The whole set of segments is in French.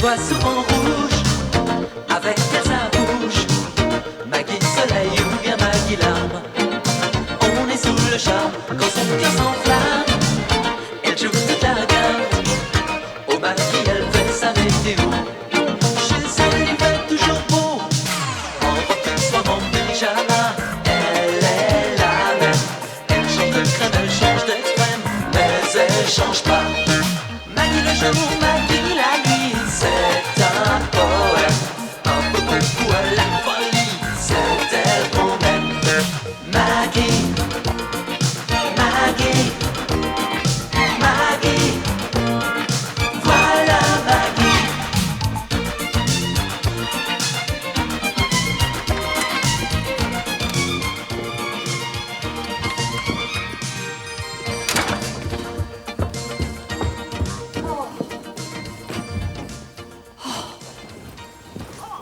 vois souvent rouge, avec elle sa bouche. Maggie soleil ou bien Maggie larme. On est sous le charme quand son cœur s'enflamme. Elle joue toute la gamme. Au Maggie elle fait sa météo. Chez elle il fait toujours beau. En robe soit en pyjama. Elle est la même. Elle change de crème, elle change d'extrême, mais elle change pas. Maggie le jour, Maggie la nuit, c'est un poème. Un peu beaucoup à la folie, c'est elle qu'on aime. Maggie, Maggie, Maggie, voilà Maggie.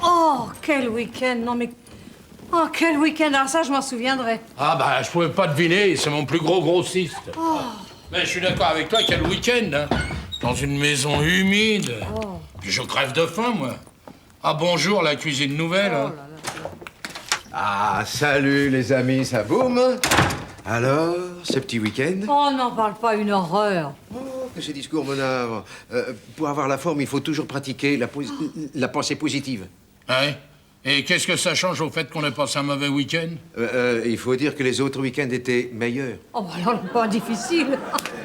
Oh, quel week-end. Non, mais... Oh, quel week-end. Alors ça, je m'en souviendrai. Ah bah, je pouvais pas deviner, c'est mon plus gros grossiste. Mais je suis d'accord avec toi, quel week-end, hein. Dans une maison humide. Puis je crève de faim, moi. Ah bonjour, la cuisine nouvelle. Hein. Ah, salut les amis, ça boum? Alors, ce petit week-end? Oh, n'en parle pas, une horreur. Oh, que ce discours m'énerve. Pour avoir la forme, il faut toujours pratiquer la pensée positive. Ouais. Et qu'est-ce que ça change au fait qu'on ait passé un mauvais week-end? Il faut dire que les autres week-ends étaient meilleurs. Oh, bah alors, pas difficile.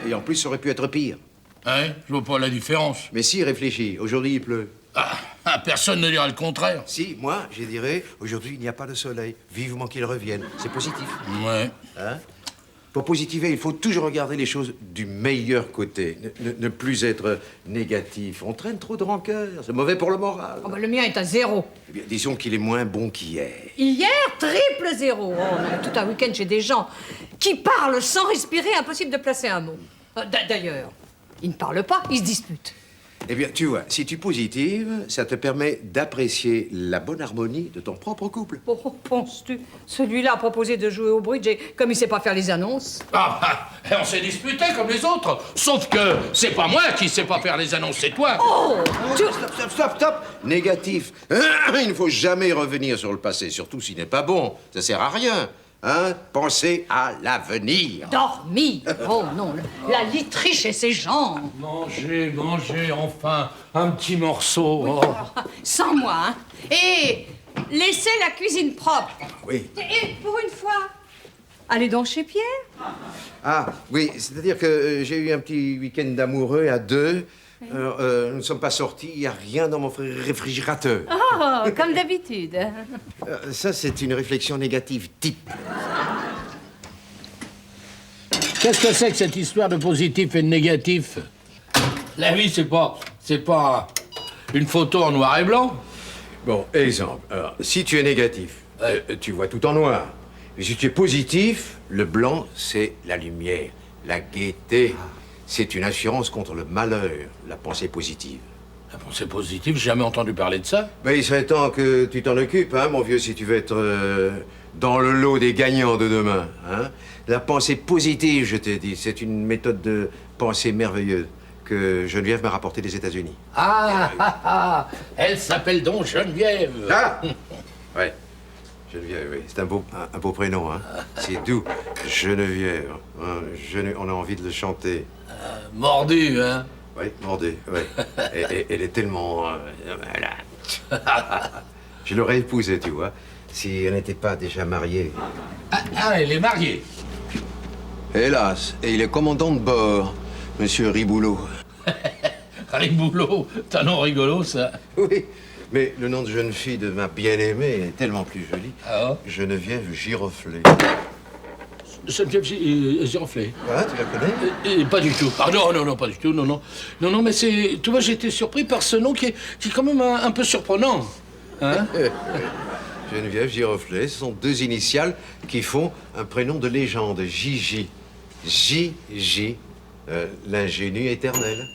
Et en plus, ça aurait pu être pire. Ouais, je vois pas la différence. Mais si, réfléchis. Aujourd'hui, il pleut. Ah, personne ne dira le contraire. Si, moi, je dirais, aujourd'hui, il n'y a pas de soleil. Vivement qu'il revienne. C'est positif. Ouais. Hein? Pour positiver, il faut toujours regarder les choses du meilleur côté. Ne plus être négatif. On traîne trop de rancœur. C'est mauvais pour le moral. Oh, bah, le mien est à 0. Eh bien, disons qu'il est moins bon qu'hier. Hier, triple 0. Oh, tout un week-end chez des gens qui parlent sans respirer, impossible de placer un mot. D'ailleurs, ils ne parlent pas, ils se disputent. Eh bien, tu vois, si tu positives, ça te permet d'apprécier la bonne harmonie de ton propre couple. Oh, penses-tu? Celui-là a proposé de jouer au bridge et comme il sait pas faire les annonces... Ah, bah, on s'est disputé comme les autres. Sauf que c'est pas moi qui sais pas faire les annonces, c'est toi. Oh! Stop! Négatif. Il ne faut jamais revenir sur le passé, surtout s'il n'est pas bon. Ça sert à rien. Hein? Pensez à l'avenir. Dormir! Oh non, la literie chez ces gens. Mangez, enfin, un petit morceau. Oui, Oh. sans moi, hein. Et laissez la cuisine propre. Oui. Et pour une fois, allez donc chez Pierre. Ah, oui, c'est-à-dire que j'ai eu un petit week-end d'amoureux à deux. Alors, nous ne sommes pas sortis, il n'y a rien dans mon réfrigérateur. Oh, comme d'habitude. Ça, c'est une réflexion négative type. Qu'est-ce que c'est que cette histoire de positif et de négatif? La vie, c'est pas une photo en noir et blanc. Bon, exemple. Alors, si tu es négatif, tu vois tout en noir. Et si tu es positif, le blanc, c'est la lumière, la gaieté. C'est une assurance contre le malheur, la pensée positive. La pensée positive, j'ai jamais entendu parler de ça. Ben, il serait temps que tu t'en occupes, hein, mon vieux, si tu veux être dans le lot des gagnants de demain. Hein. La pensée positive, je te dis, c'est une méthode de pensée merveilleuse que Geneviève m'a rapportée des États-Unis. Elle s'appelle donc Geneviève. Ah! Ouais. Geneviève, oui. C'est un beau prénom, hein. C'est doux. Geneviève. Hein, on a envie de le chanter. Mordu, hein. Oui, mordé, oui. Et elle est tellement... Je l'aurais épousée, tu vois, si elle n'était pas déjà mariée. Ah, elle est mariée. Hélas, et il est commandant de bord, monsieur Riboulot. Riboulot, t'as un nom rigolo, ça. Oui, mais le nom de jeune fille de ma bien-aimée est tellement plus joli. Ah oh? Geneviève Giroflée. Geneviève Giroflée. Ah, tu la connais? Pas du tout. Ah non, pas du tout, non, mais c'est... Tu vois, j'ai été surpris par ce nom qui est quand même un peu surprenant. Hein? Geneviève Giroflée, ce sont deux initiales qui font un prénom de légende, Gigi. Gigi, l'ingénue éternelle.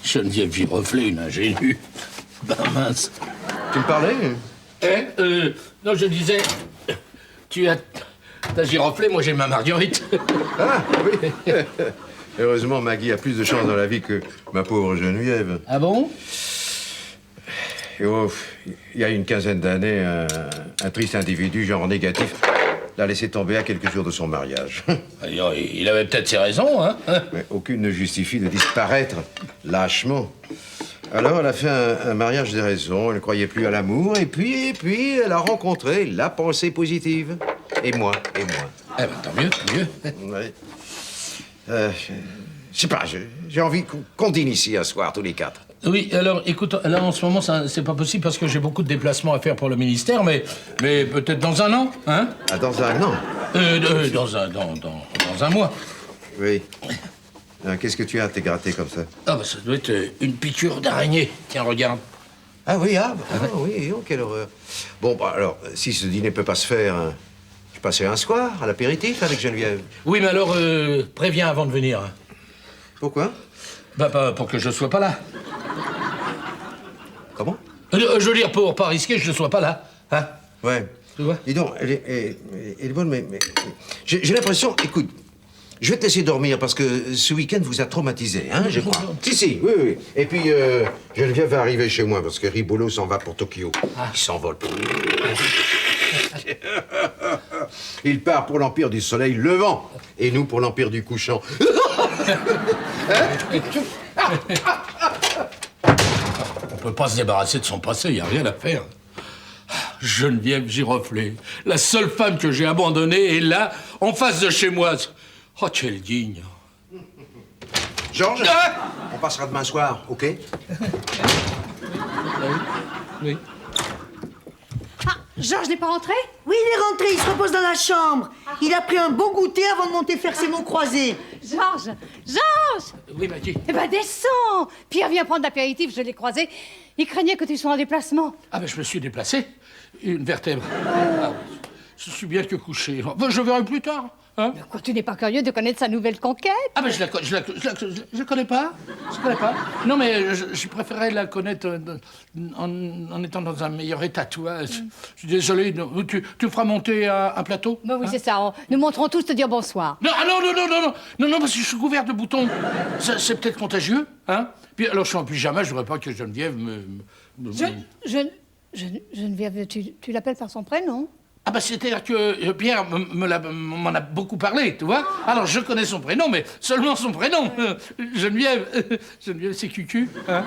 Geneviève Giroflée, une ingénue. Ben mince. Tu me parlais? Non, je disais... Tu as ta giroflée, moi j'ai ma Marguerite. Ah, oui. Heureusement, Maggie a plus de chance dans la vie que ma pauvre Geneviève. Ah bon? Et il y a une quinzaine d'années, un triste individu, genre négatif, l'a laissé tomber à quelques jours de son mariage. D'ailleurs, il avait peut-être ses raisons, hein. Mais aucune ne justifie de disparaître lâchement. Alors, elle a fait un mariage des raisons, elle ne croyait plus à l'amour, et puis, elle a rencontré la pensée positive. Et moi. Eh ben, tant mieux. Ouais. Je sais pas, j'ai envie qu'on dîne ici un soir, tous les quatre. Oui, alors, écoute, là, en ce moment, c'est pas possible parce que j'ai beaucoup de déplacements à faire pour le ministère, mais peut-être dans un an, hein? Ah, dans un an? Dans un mois. Oui. Qu'est-ce que tu as à t'es gratté comme ça? Ah, bah, ça doit être une piqûre d'araignée. Tiens, regarde. Ah oui, oui, oh, quelle horreur. Bon, bah, alors, si ce dîner peut pas se faire, je passerai un soir à l'apéritif avec Geneviève. Oui, mais alors, préviens avant de venir. Hein. Pourquoi? Bah, pour que je sois pas là. Comment? Je veux dire, pour pas risquer que je ne sois pas là. Hein? Ouais. Tu vois? Dis donc, elle est bonne, mais j'ai l'impression... Écoute, je vais te laisser dormir parce que ce week-end vous a traumatisé, hein, je crois. Si, oui. Et puis, Geneviève va arriver chez moi parce que Ribolo s'en va pour Tokyo. Il s'envole pour... Il part pour l'Empire du Soleil levant et nous pour l'Empire du couchant. On peut pas se débarrasser de son passé, y a rien à faire. Geneviève Giroflée, la seule femme que j'ai abandonnée est là, en face de chez moi. Oh, quel digne. Georges, on passera demain soir, OK? Oui. Ah, Georges n'est pas rentré? Oui, il est rentré, il se repose dans la chambre. Il a pris un bon goûter avant de monter faire ses mots croisés. Georges! Oui, Maggie. Eh ben, descends! Pierre vient prendre l'apéritif, je l'ai croisé. Il craignait que tu sois en déplacement. Ah, ben, je me suis déplacé. Une vertèbre. Ah, je suis bien que couché. Ben, je verrai plus tard. Hein? Mais quoi, tu n'es pas curieux de connaître sa nouvelle conquête? Ah, ben, je la connais pas. Je connais pas. Non, mais je préférais la connaître en étant dans un meilleur état, tu vois. Je suis désolé. Tu me feras monter un plateau? Bah oui, hein? c'est ça. Nous montrons tous te dire bonsoir. Non, non, parce que je suis couvert de boutons. C'est peut-être contagieux, hein? Puis alors, je suis en pyjama, je voudrais pas que Geneviève Geneviève, tu l'appelles par son prénom? Ah bah c'est-à-dire que Pierre m'en a beaucoup parlé, tu vois. Alors je connais son prénom, mais seulement son prénom. Geneviève, c'est Cucu, hein?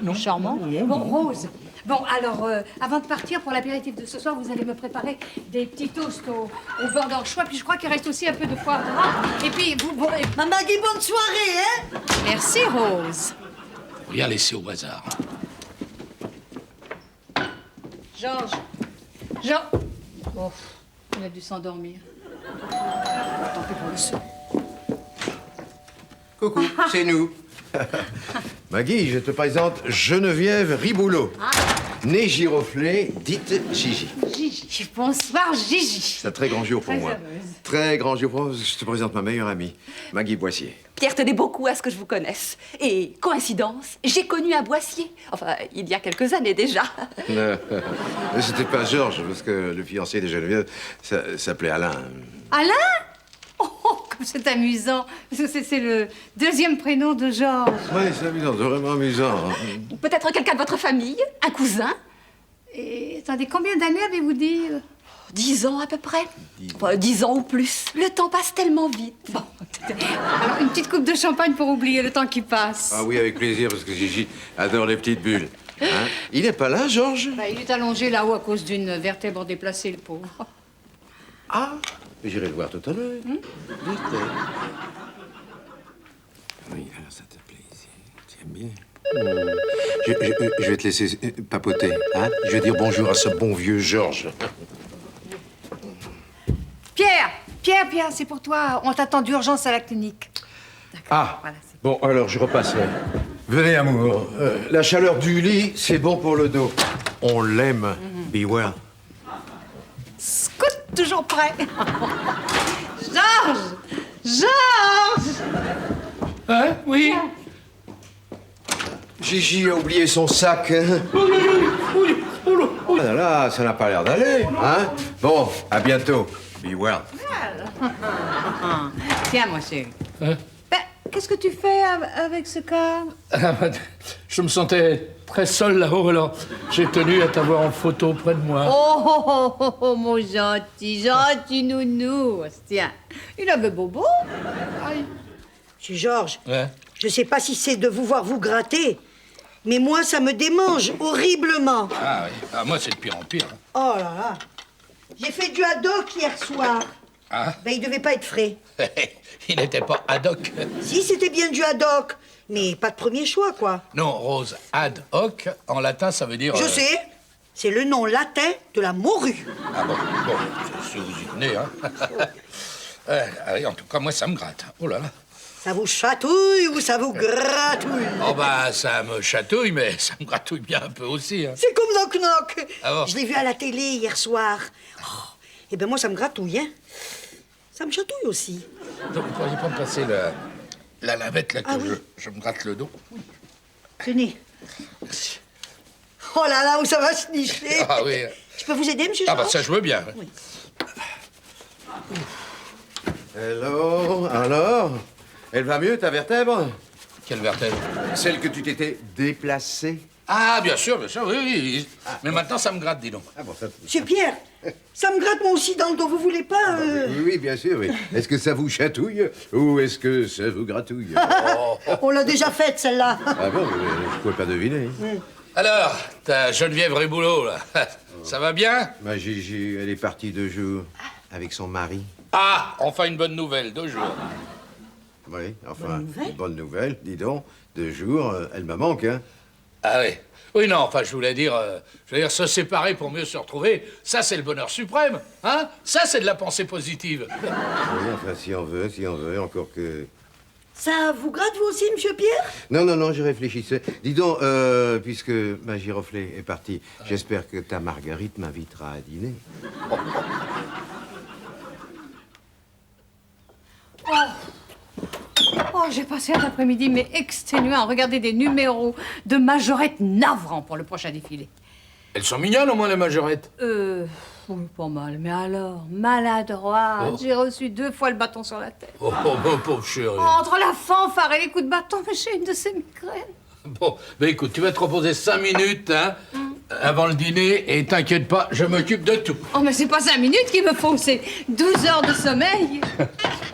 Non. Charmant. Bon, Rose. Bon, alors, avant de partir pour l'apéritif de ce soir, vous allez me préparer des petits toasts au beurre d'anchois, puis je crois qu'il reste aussi un peu de foie gras. Et puis, vous... Maman Maggie, bonne soirée, hein? Merci, Rose. Rien laisser au hasard. Georges. Oh, il a dû s'endormir. Tant pis pour le son. Coucou, c'est nous. Maggie, je te présente Geneviève Riboulot. Née Giroflée, dite Gigi. Gigi. Bonsoir, Gigi. C'est un très grand jour pour Très moi. heureuse. Très grand jour pour moi, parce que je te présente ma meilleure amie, Maggie Boissier. Pierre tenait beaucoup à ce que je vous connaisse. Et, coïncidence, j'ai connu un Boissier. Enfin, il y a quelques années déjà. C'était pas Georges, parce que le fiancé de Geneviève s'appelait Alain. Alain? Oh, comme c'est amusant. C'est le deuxième prénom de Georges. Oui, c'est amusant, c'est vraiment amusant. Peut-être quelqu'un de votre famille, un cousin. Et attendez, combien d'années avez-vous dit? 10 ans à peu près. Enfin, 10 ans ou plus. Le temps passe tellement vite. Bon, alors une petite coupe de champagne pour oublier le temps qui passe. Ah oui, avec plaisir, parce que Gigi adore les petites bulles. Hein? Il n'est pas là, Georges? Bah, il est allongé là-haut à cause d'une vertèbre déplacée, le pauvre. Ah, j'irai le voir tout à l'heure. Oui, alors ça te plaît ici. Tu aimes bien? Je vais te laisser papoter, hein? Je vais dire bonjour à ce bon vieux Georges. Pierre, c'est pour toi. On t'attend d'urgence à la clinique. Ah, Voilà, c'est... bon, alors je repasserai. Venez, amour. La chaleur du lit, c'est bon pour le dos. On l'aime. Be well. Scout, toujours prêt. Georges! Hein? Oui? Gigi a oublié son sac. Hein? Oh là là, ça n'a pas l'air d'aller, hein? Bon, à bientôt. Be well. Tiens, mon chéri. Hein? Ben, qu'est-ce que tu fais avec ce cas? Je me sentais très seul là-haut, alors j'ai tenu à t'avoir en photo près de moi. Oh, mon gentil nounou. Tiens, il avait bobo. Monsieur Georges, Ouais. je sais pas si c'est de vous voir vous gratter, mais moi, ça me démange horriblement. Ah oui, ah, moi c'est de pire en pire. Hein. Oh là là. J'ai fait du haddock hier soir. Ah. Ben, il devait pas être frais. Il n'était pas ad hoc. Si, c'était bien du haddock, mais pas de premier choix, quoi. Non, Rose, ad hoc, en latin, ça veut dire... Je sais, c'est le nom latin de la morue. Ah bon, si vous y tenez, hein. Allez, en tout cas, moi, ça me gratte. Oh là là. Ça vous chatouille ou ça vous gratouille? Oh bah, ça me chatouille, mais ça me gratouille bien un peu aussi. Hein. C'est comme Knock Knock. Ah bon? Je l'ai vu à la télé hier soir. Oh, eh ben moi, ça me gratouille, hein. Ça me chatouille aussi. Donc, vous pourriez pas me passer la lavette, là, que Ah oui. je me gratte le dos? Tenez. Merci. Oh là là, où ça va se nicher. Ah oui. Je peux vous aider, monsieur Ah bah, Georges? ça, je veux bien. Oui. Hello, alors? Elle va mieux, ta vertèbre? Quelle vertèbre? Celle que tu t'étais déplacée? Ah, bien sûr, oui, oui. Mais maintenant, ça me gratte, dis donc. Ah bon, ça... Monsieur Pierre, ça me gratte moi aussi dans le dos. Vous voulez pas Oui, oui, bien sûr, oui. Est-ce que ça vous chatouille ou est-ce que ça vous gratouille? On l'a déjà faite, celle-là. Ah bon, je pouvais pas deviner. Alors, ta Geneviève Riboulot, là, ça va bien? Ma Gigi, elle est partie 2 jours avec son mari. Ah, enfin une bonne nouvelle, 2 jours. Oui, enfin, une bonne nouvelle, dis donc. 2 jours, elle me manque, hein. Ah oui. Oui, non, enfin, je voulais dire, se séparer pour mieux se retrouver, ça, c'est le bonheur suprême, hein? Ça, c'est de la pensée positive. Oui, enfin, si on veut, encore que... Ça vous gratte vous aussi, monsieur Pierre? Non, je réfléchissais. Dis donc, puisque ma giroflée est partie, j'espère que ta Marguerite m'invitera à dîner. Oh, j'ai passé un après-midi, mais exténuant, à regarder des numéros de majorettes navrants pour le prochain défilé. Elles sont mignonnes, au moins, les majorettes. Oui, pas mal, mais alors, maladroite. Oh. J'ai reçu 2 fois le bâton sur la tête. Oh, mon pauvre chéri. Entre la fanfare et les coups de bâton, mais j'ai une de ces migraines. Bon, ben écoute, tu vas te reposer 5 minutes, hein, avant le dîner, et t'inquiète pas, je m'occupe de tout. Oh, mais c'est pas 5 minutes qu'il me faut, c'est 12 heures de sommeil.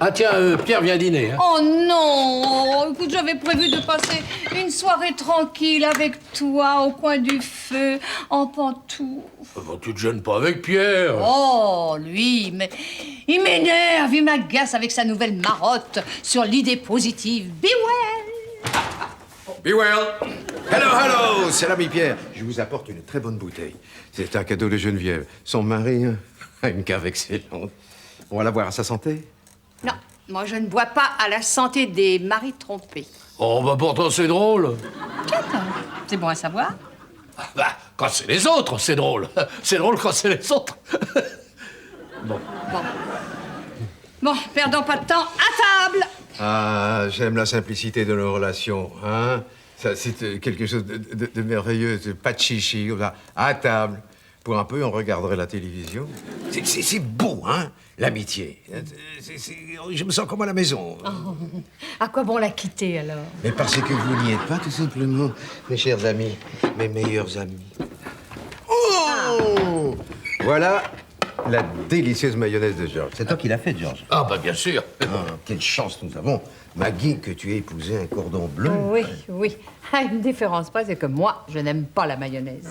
Ah tiens, Pierre vient dîner, hein. Oh non! Écoute, j'avais prévu de passer une soirée tranquille avec toi, au coin du feu, en pantoufles. Bon, tu te gênes pas avec Pierre. Oh, lui, mais il m'énerve, il m'agace avec sa nouvelle marotte sur l'idée positive. Be well! Be well. Hello, c'est l'ami Pierre. Je vous apporte une très bonne bouteille. C'est un cadeau de Geneviève. Son mari a une cave excellente. On va la boire à sa santé. Non, moi je ne bois pas à la santé des maris trompés. Oh, bah pourtant, c'est drôle. C'est bon à savoir. Ah, bah, quand c'est les autres, c'est drôle. C'est drôle quand c'est les autres. Bon, perdons pas de temps, à table! Ah, j'aime la simplicité de nos relations, hein. Ça, c'est quelque chose de merveilleux. Pas de chichi, comme ça, à table. Pour un peu, on regarderait la télévision. C'est beau, hein, l'amitié. Je me sens comme à la maison. Oh, à quoi bon la quitter, alors? Mais parce que vous n'y êtes pas, tout simplement, mes chers amis, mes meilleurs amis. Oh! Voilà la délicieuse mayonnaise de Georges. C'est toi qui l'as faite, Georges. Ah, bah bien sûr. Ah, quelle chance nous avons. Maggie, que tu aies épousé un cordon bleu. Oui. À une différence près, c'est que moi, je n'aime pas la mayonnaise.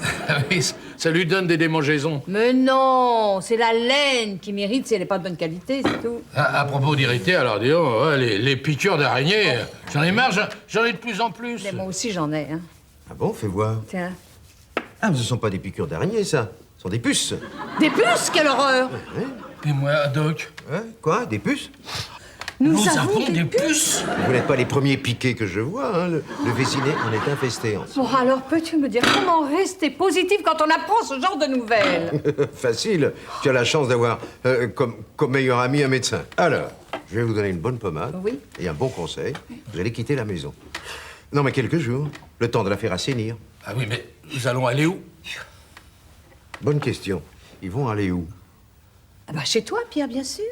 Oui, ça lui donne des démangeaisons. Mais non, c'est la laine qui m'irrite si elle n'est pas de bonne qualité, c'est tout. À propos d'irriter, alors dis donc, ouais, les piqûres d'araignée, j'en ai marre, j'en ai de plus en plus. Mais moi aussi, j'en ai, hein. Ah bon, fais voir. Tiens. Ah, mais ce sont pas des piqûres d'araignée, ça. Ce sont des puces. Des puces, quelle horreur! Et moi, Doc, Hein? Quoi? Des puces? Nous avons des puces. Vous n'êtes pas les premiers piqués que je vois, hein. Le Vésinet en est infesté. Bon, alors peux-tu me dire comment rester positif quand on apprend ce genre de nouvelles? Facile. Tu as la chance d'avoir comme meilleur ami un médecin. Alors, je vais vous donner une bonne pommade. Oui. Et un bon conseil. Vous allez quitter la maison. Non, mais quelques jours. Le temps de la faire assainir. Ah oui, mais nous allons aller où? Bonne question. Ils vont aller où? Ah bah chez toi, Pierre, bien sûr.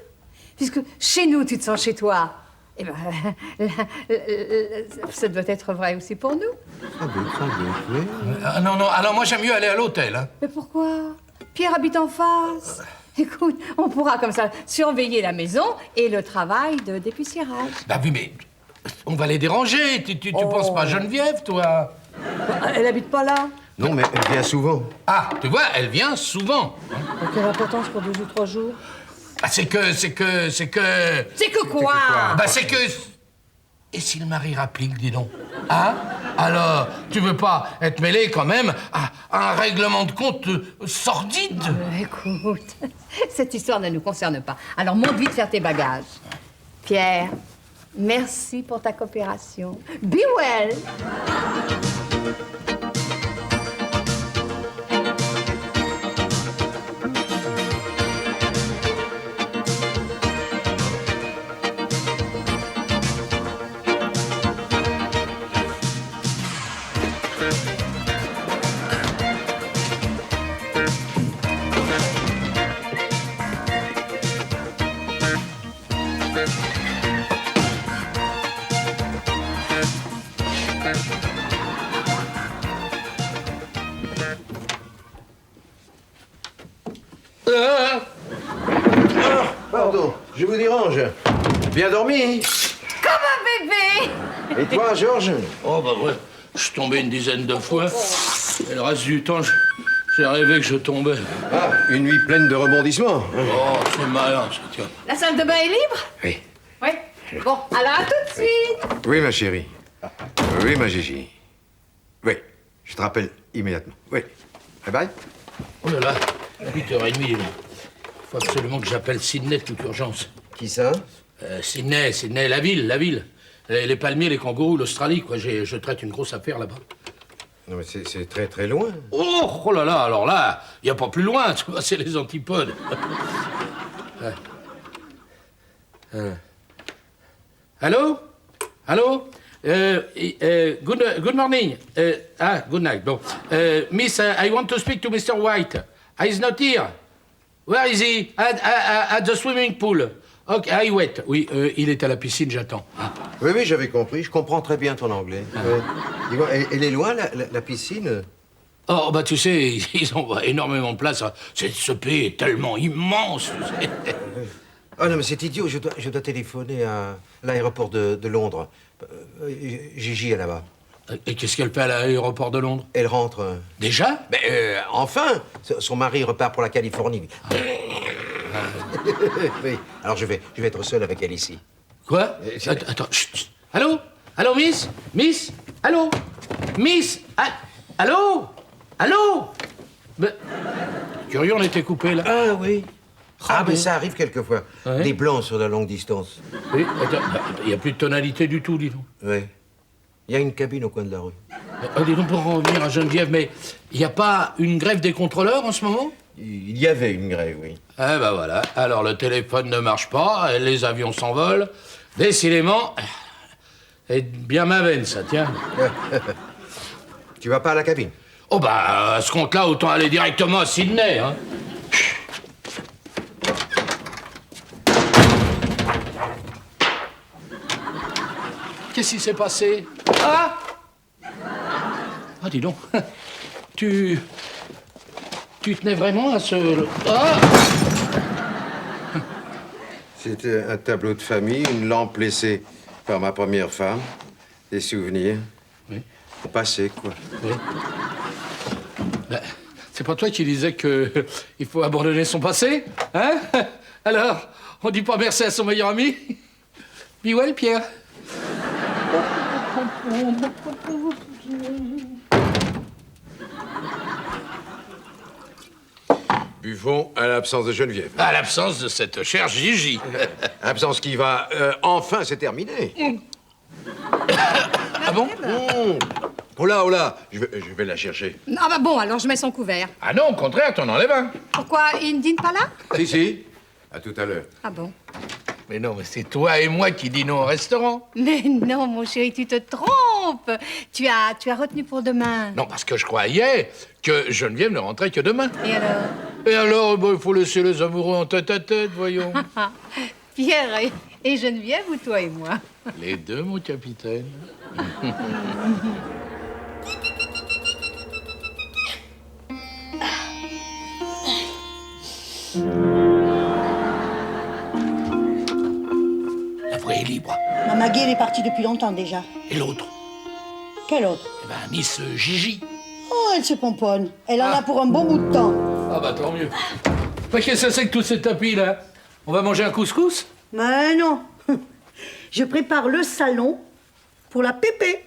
Puisque chez nous, tu te sens chez toi. Eh ben, ça doit être vrai aussi pour nous. Sans doute, oui. Ah, non, alors moi j'aime mieux aller à l'hôtel. Hein. Mais pourquoi? Pierre habite en face. Écoute, on pourra comme ça surveiller la maison et le travail de dépoussiérage. Bah oui, mais on va les déranger. Tu penses pas à Geneviève, toi? Elle habite pas là. Non, mais elle vient souvent. Ah, tu vois, elle vient souvent. Quelle importance pour 2 ou 3 jours? Ah, c'est que... C'est que quoi? Bah c'est que... Et si le mari rapplique, dis donc? Hein? Alors, tu veux pas être mêlé quand même à un règlement de compte sordide? Écoute, cette histoire ne nous concerne pas. Alors monte vite faire tes bagages. Pierre, merci pour ta coopération. Be well. Pardon, je vous dérange. Bien dormi? Comme un bébé. Et toi, Georges? Oh, bah ouais, je suis tombé une dizaine de fois. Et le reste du temps, j'ai rêvé que je tombais. Ah, une nuit pleine de rebondissements. Oh, c'est malin, ça, tiens. La salle de bain est libre? Oui. Oui. Bon, alors à tout de suite. Oui, ma chérie. Oui, ma Gigi. Oui, je te rappelle immédiatement. Oui. Bye bye. Oh là là, 8h30, il faut absolument que j'appelle Sydney de toute urgence. Qui ça? Sydney, la ville. Les palmiers, les kangourous, l'Australie, quoi. Je traite une grosse affaire là-bas. Non, mais c'est très très loin. Oh là là, alors là, il n'y a pas plus loin, tu vois, c'est les antipodes. Allô? Good morning. Good night. Bon. Miss, I want to speak to Mr. White. He's not here. Where is he? At the swimming pool. Okay, I wait. Oui, il est à la piscine, j'attends. Oui, j'avais compris. Je comprends très bien ton anglais. Dis-moi, elle est loin, la piscine? Oh, bah tu sais, ils ont énormément de place. Ce pays est tellement immense. Tu sais. Ah non, mais c'est idiot. Je dois téléphoner à l'aéroport de Londres. Gigi est là-bas. Et qu'est-ce qu'elle fait à l'aéroport de Londres? Elle rentre. Déjà? Mais enfin! Son mari repart pour la Californie. Oui. Alors je vais être seul avec elle ici. Quoi? Attends, chut. Allô? Allô, Miss? Miss? Allô? Miss? Allô? Mais... Curieux, on était coupés, là. Ah oui. Ah, mais ça arrive quelquefois. Ouais. Des blancs sur la longue distance. Oui, attends, il n'y a plus de tonalité du tout, dis donc. Oui. Il y a une cabine au coin de la rue. Dis donc, pour en revenir à Geneviève, mais il n'y a pas une grève des contrôleurs en ce moment? Il y avait une grève, oui. Eh ben voilà. Alors, le téléphone ne marche pas, les avions s'envolent. Décidément, c'est bien ma veine, ça, tiens. Tu vas pas à la cabine? Oh bah, à ce compte-là, autant aller directement à Sydney, hein. Qu'est-ce qui s'est passé? Ah, dis donc. Tu tenais vraiment à ce... Ah! C'était un tableau de famille, une lampe laissée par ma première femme. Des souvenirs. Oui. Au passé, quoi. Oui. Ben, c'est pas toi qui disais que il faut abandonner son passé, hein? Alors, on dit pas merci à son meilleur ami? Be well, Pierre. Buvons à l'absence de Geneviève. À l'absence de cette chère Gigi. Absence qui va enfin se terminer. Ah bon? Oh là, je vais la chercher. Ah bah bon, alors je mets son couvert. Ah non, au contraire, t'en enlèves un. Pourquoi, il ne dîne pas là? Si. À tout à l'heure. Ah bon? Mais non, mais c'est toi et moi qui dînons au restaurant. Mais non, mon chéri, tu te trompes. Tu as retenu pour demain. Non, parce que je croyais que Geneviève ne rentrait que demain. Et alors? Et alors, il faut laisser les amoureux en tête-à-tête, voyons. Pierre, Et Geneviève ou toi et moi? Les deux, mon capitaine. La voie est libre. Ma Maggie, elle est partie depuis longtemps déjà. Et l'autre? Quelle autre? Eh ben, Miss Gigi. Oh, elle se pomponne. Elle en a pour un bon bout de temps. Ah bah tant mieux. Mais qu'est-ce que c'est que tous ces tapis là? On va manger un couscous? Mais non. Je prépare le salon pour la pépé.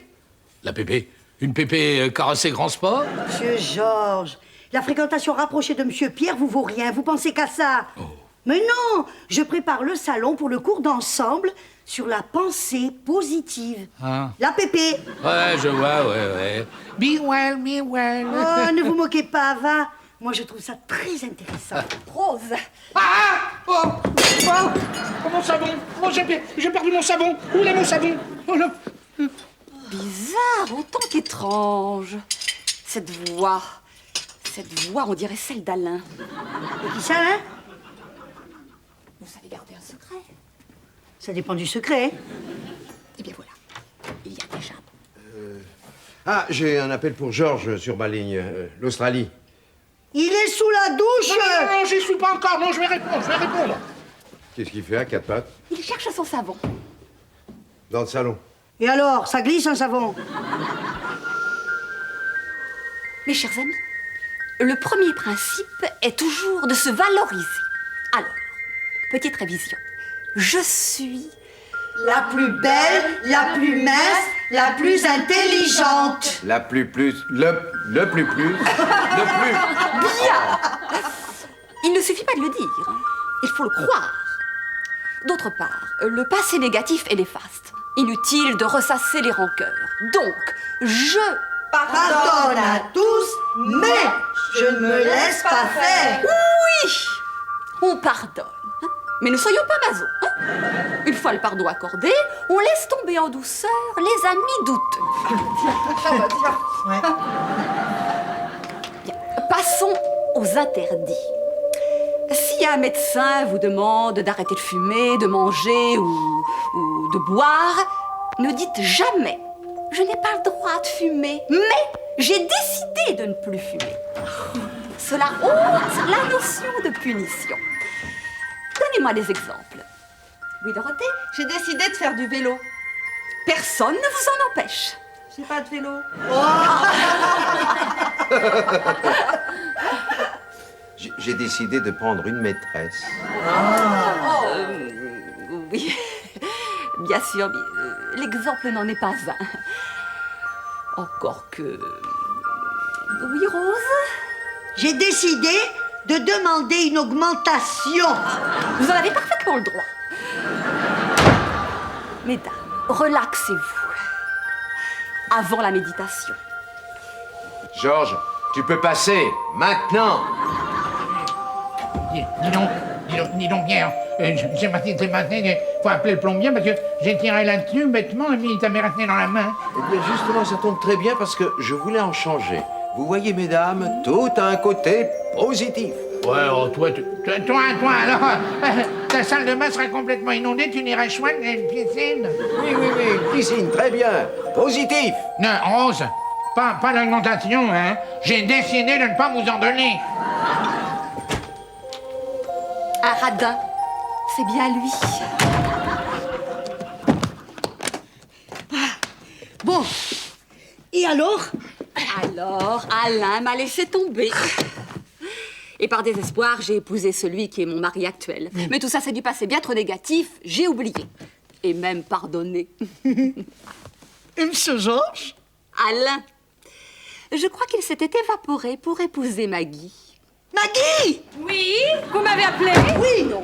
La pépé? Une pépé carrossée grand sport? Monsieur Georges, la fréquentation rapprochée de Monsieur Pierre vous vaut rien. Vous pensez qu'à ça? Oh. Mais non, je prépare le salon pour le cours d'ensemble sur la pensée positive. Ah. La pépé. Ouais, je vois, ouais. Be well, be well. Oh, ne vous moquez pas, va. Moi, je trouve ça très intéressant. Rose, Oh, mon savon. Oh, j'ai perdu mon savon. Où est mon savon? Oh là. bizarre, autant qu'étrange. Cette voix, on dirait celle d'Alain. Et qui ça, hein? Vous savez garder un secret? Ça dépend du secret. Eh bien voilà, il y a déjà... Ah, j'ai un appel pour Georges sur ma ligne, l'Australie. Il est sous la douche. Non, j'y suis pas encore. Non, je vais répondre. Qu'est-ce qu'il fait à quatre pattes? Il cherche son savon. Dans le salon. Et alors, ça glisse un savon? Mes chers amis, le premier principe est toujours de se valoriser. Alors, petite révision. Je suis... La plus belle, la plus mince, la plus intelligente. Le plus. Bien! Il ne suffit pas de le dire, hein. Il faut le croire. D'autre part, le passé négatif est néfaste. Inutile de ressasser les rancœurs. Donc, je Pardonne à tous, mais je ne me laisse pas faire. Oui, on pardonne. Hein. Mais ne soyons pas maso. Hein. Une fois le pardon accordé, on laisse tomber en douceur les amis douteux. Bien, passons aux interdits. Si un médecin vous demande d'arrêter de fumer, de manger ou de boire, ne dites jamais « Je n'ai pas le droit de fumer, mais j'ai décidé de ne plus fumer ». Cela ôte la notion de punition. Donnez-moi des exemples. Oui, Dorothée? J'ai décidé de faire du vélo. Personne ne vous en empêche. J'ai pas de vélo. J'ai décidé de prendre une maîtresse. Oui, bien sûr, mais l'exemple n'en est pas un. Encore que... Oui, Rose? J'ai décidé de demander une augmentation. Vous en avez parfaitement le droit. Mesdames, relaxez-vous. Avant la méditation. Georges, tu peux passer, maintenant. Dis donc bien, ce matin, il faut appeler le plombier parce que j'ai tiré là-dessus bêtement et puis il t'avait resté dans la main. Eh bien, justement, ça tombe très bien parce que je voulais en changer. Vous voyez, mesdames, tout a un côté positif. Ouais, oh, toi, Toi, alors, ta salle de bain sera complètement inondée, tu n'iras chouette à une piscine. Oui, piscine, très bien. Positif. Non, Rose, pas d'augmentation, hein. J'ai décidé de ne pas vous en donner. Un radin, c'est bien lui. Bon, et alors? Alors, Alain m'a laissé tomber. Et par désespoir, j'ai épousé celui qui est mon mari actuel. Mais tout ça, c'est du passé bien trop négatif, j'ai oublié. Et même pardonné. Et Monsieur Georges? Alain, je crois qu'il s'était évaporé pour épouser Maggie. Maggie! Oui? Vous m'avez appelé? Oui, non.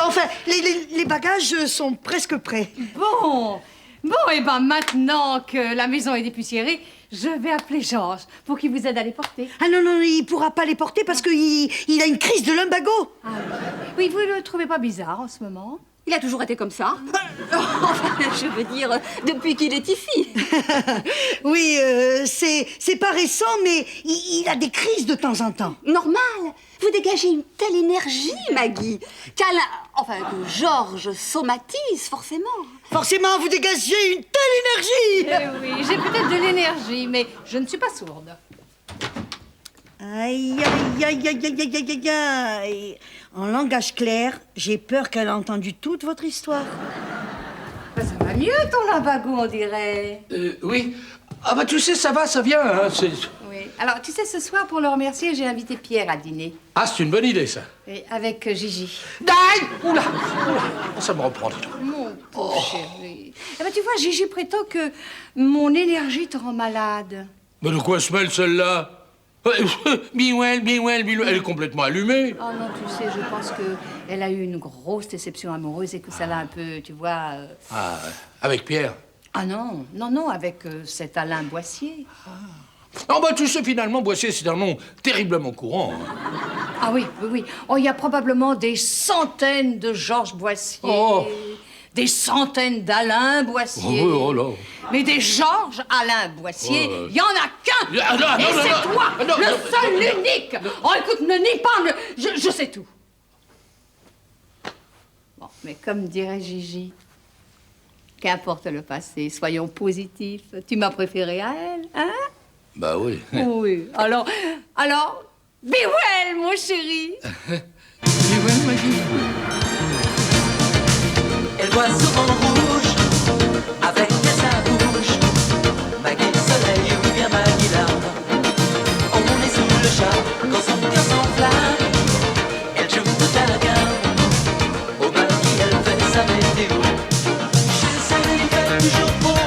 Enfin, les bagages sont presque prêts. Bon, et ben maintenant que la maison est dépoussiérée, je vais appeler Georges pour qu'il vous aide à les porter. Ah non, il pourra pas les porter parce qu'il a une crise de lumbago. Ah oui. Oui, vous ne le trouvez pas bizarre en ce moment? Il a toujours été comme ça. Enfin, je veux dire, depuis qu'il est ici. Oui, c'est pas récent, mais il a des crises de temps en temps. Normal. Vous dégagez une telle énergie, Maggie, que Georges somatise, forcément. Forcément, vous dégagez une telle énergie. Oui, j'ai peut-être de l'énergie, mais je ne suis pas sourde. Aïe, aïe, aïe, aïe, aïe, aïe, aïe, aïe. En langage clair, j'ai peur qu'elle a entendu toute votre histoire. Ça va mieux, ton limbago, on dirait. Oui. Ah bah tu sais, ça va, ça vient. Hein, Oui. Alors, tu sais, ce soir, pour le remercier, j'ai invité Pierre à dîner. Ah, c'est une bonne idée, ça. Et avec Gigi. Aïe! Oula! Ça me reprend, dis donc. Mon pauvre chéri. Eh ben, tu vois, Gigi prétend que mon énergie te rend malade. Mais de quoi se mêle celle-là? Biwell, elle est complètement allumée. Oh non, tu sais, je pense qu'elle a eu une grosse déception amoureuse et que ça l'a un peu, tu vois... Ah, avec Pierre? Ah non, non, avec cet Alain Boissier. Ah bah tu sais, finalement, Boissier, c'est un nom terriblement courant. Hein. Ah oui. Oh, il y a probablement des centaines de Georges Boissier. Oh. Des centaines d'Alain Boissier. Oh là. Mais des Georges Alain Boissier, il y en a qu'un. Ah, non, et non, c'est non, toi, non, le non, seul, non, l'unique. Oh, écoute, ne nie pas, je sais tout. Bon, mais comme dirait Gigi, qu'importe le passé, soyons positifs. Tu m'as préféré à elle, hein? Bah oui. Oui. Alors, be well, mon chéri. Elle voit souvent rouge avec sa bouche. Maggie soleil ou bien Maggie larme. On est sous le charme quand son cœur s'enflamme. Elle joue toute la gamme. Au Maggie elle fait sa météo. Chez le soleil il fait toujours beau.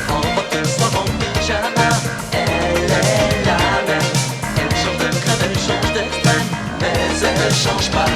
En robe soit en pyjama. Elle est la même. Elle change de crème, elle change d'extrême, mais elle change pas.